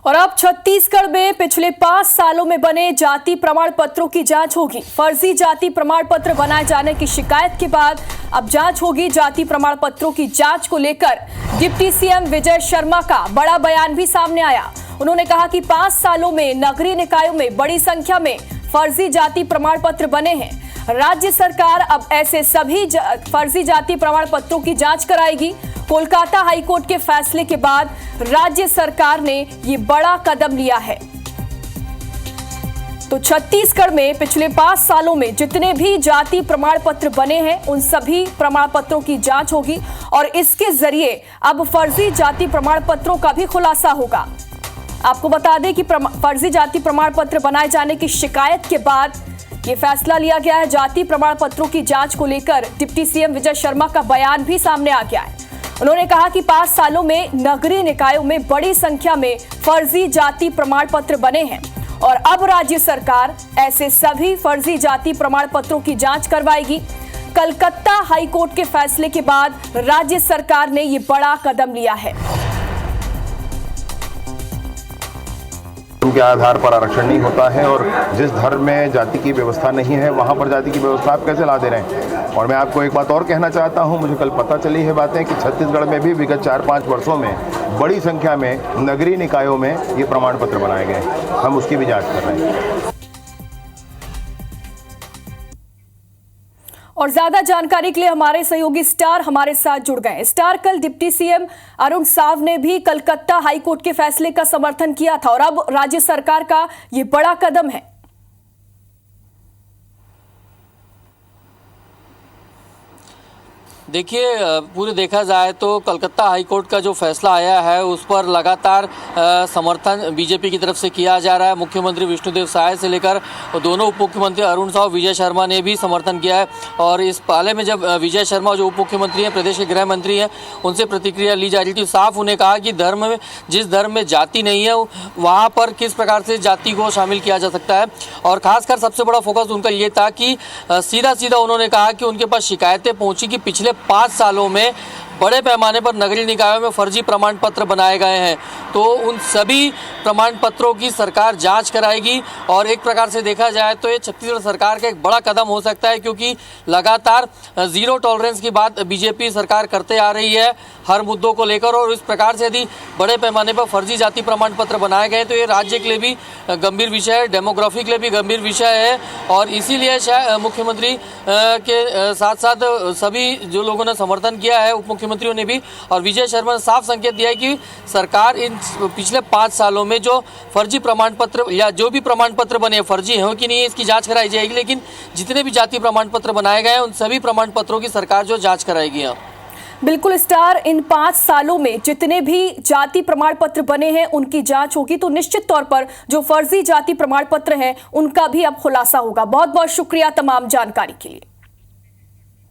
और अब छत्तीसगढ़ में पिछले 5 सालों में बने जाति प्रमाण पत्रों की जांच होगी। फर्जी जाति प्रमाण पत्र बनाए जाने की शिकायत के बाद अब जांच होगी। जाति प्रमाण पत्रों की जांच को लेकर डिप्टी सीएम विजय शर्मा का बड़ा बयान भी सामने आया। उन्होंने कहा कि 5 सालों में नगरीय निकायों में बड़ी संख्या में फर्जी जाति प्रमाण पत्र बने हैं। राज्य सरकार अब ऐसे सभी फर्जी जाति प्रमाण पत्रों की जांच कराएगी। कोलकाता हाईकोर्ट के फैसले के बाद राज्य सरकार ने ये बड़ा कदम लिया है। तो छत्तीसगढ़ में पिछले 5 सालों में जितने भी जाति प्रमाण पत्र बने हैं उन सभी प्रमाण पत्रों की जांच होगी और इसके जरिए अब फर्जी जाति प्रमाण पत्रों का भी खुलासा होगा। आपको बता दें कि फर्जी जाति प्रमाण पत्र बनाए जाने की शिकायत के बाद ये फैसला लिया गया है। जाति प्रमाण पत्रों की जांच को लेकर डिप्टी सीएम विजय शर्मा का बयान भी सामने आ गया है। उन्होंने कहा कि 5 सालों में नगरीय निकायों में बड़ी संख्या में फर्जी जाति प्रमाण पत्र बने हैं और अब राज्य सरकार ऐसे सभी फर्जी जाति प्रमाण पत्रों की जांच करवाएगी। कलकत्ता हाईकोर्ट के फैसले के बाद राज्य सरकार ने ये बड़ा कदम लिया है। के आधार पर आरक्षण नहीं होता है और जिस धर्म में जाति की व्यवस्था नहीं है वहां पर जाति की व्यवस्था आप कैसे ला दे रहे हैं। और मैं आपको एक बात और कहना चाहता हूं, मुझे कल पता चली है बातें कि छत्तीसगढ़ में भी विगत 4-5 वर्षों में बड़ी संख्या में नगरीय निकायों में ये प्रमाण पत्र बनाए गए। हम उसकी भी जांच कर रहे हैं। और ज्यादा जानकारी के लिए हमारे सहयोगी स्टार हमारे साथ जुड़ गए। स्टार, कल डिप्टी सीएम अरुण साव ने भी कलकत्ता हाईकोर्ट के फैसले का समर्थन किया था और अब राज्य सरकार का ये बड़ा कदम है। देखिए, पूरे देखा जाए तो कलकत्ता हाईकोर्ट का जो फैसला आया है उस पर लगातार समर्थन बीजेपी की तरफ से किया जा रहा है। मुख्यमंत्री विष्णुदेव साय से लेकर दोनों उप मुख्यमंत्री अरुण साव, विजय शर्मा ने भी समर्थन किया है। और इस पाले में जब विजय शर्मा जो उप मुख्यमंत्री हैं, प्रदेश के गृह मंत्री हैं, उनसे प्रतिक्रिया ली जा रही थी। साफ उन्हें कहा कि धर्म में जिस धर्म में जाति नहीं है वहाँ पर किस प्रकार से जाति को शामिल किया जा सकता है। और खासकर सबसे बड़ा फोकस उनका ये था कि सीधा सीधा उन्होंने कहा कि उनके पास शिकायतें पहुँची कि पिछले 5 सालों में बड़े पैमाने पर नगरीय निकायों में फर्जी प्रमाण पत्र बनाए गए हैं। तो उन सभी प्रमाण पत्रों की सरकार जांच कराएगी। और एक प्रकार से देखा जाए तो ये छत्तीसगढ़ सरकार का एक बड़ा कदम हो सकता है, क्योंकि लगातार जीरो टॉलरेंस की बात बीजेपी सरकार करते आ रही है हर मुद्दों को लेकर। और इस प्रकार से यदि बड़े पैमाने पर फर्जी जाति प्रमाण पत्र बनाए गए तो ये राज्य के लिए भी गंभीर विषय है, डेमोग्राफी के लिए भी गंभीर विषय है। और इसीलिए शायद मुख्यमंत्री के साथ साथ सभी जो लोगों ने समर्थन किया है, उप मुख्यमंत्रियों ने भी, और विजय शर्मा ने साफ संकेत दिया है कि सरकार इन पिछले 5 सालों में जो फर्जी प्रमाण पत्र या जो भी प्रमाण पत्र बने फर्जी हो कि नहीं इसकी जांच कराई जाएगी। लेकिन जितने भी जाति प्रमाण पत्र बनाए गए हैं उन सभी प्रमाण पत्रों की सरकार जो जांच कराएगी। बिल्कुल स्टार, इन 5 सालों में जितने भी जाति प्रमाण पत्र बने हैं उनकी जांच होगी तो निश्चित तौर पर जो फर्जी जाति प्रमाण पत्र हैं उनका भी अब खुलासा होगा। बहुत बहुत शुक्रिया तमाम जानकारी के लिए।